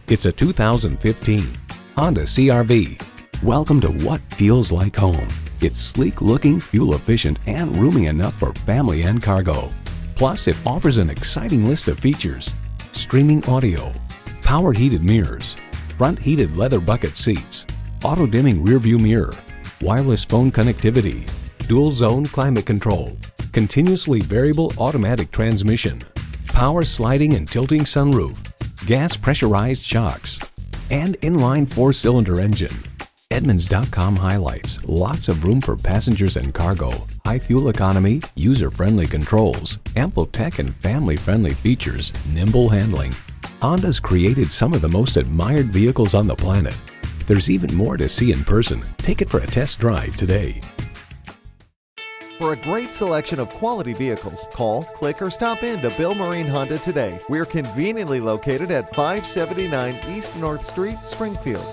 It's a 2015 Honda CR-V. Welcome to what feels like home. It's sleek looking, fuel efficient, and roomy enough for family and cargo. Plus, it offers an exciting list of features: streaming audio, power heated mirrors, front heated leather bucket seats, auto dimming rear view mirror, wireless phone connectivity, dual zone climate control, continuously variable automatic transmission, power sliding and tilting sunroof, gas pressurized shocks, and inline 4-cylinder engine. Edmunds.com highlights lots of room for passengers and cargo, high fuel economy, user-friendly controls, ample tech and family-friendly features, nimble handling. Honda's created some of the most admired vehicles on the planet. There's even more to see in person. Take it for a test drive today. For a great selection of quality vehicles, call, click, or stop in to Bill Marine Honda today. We're conveniently located at 579 East North Street, Springfield.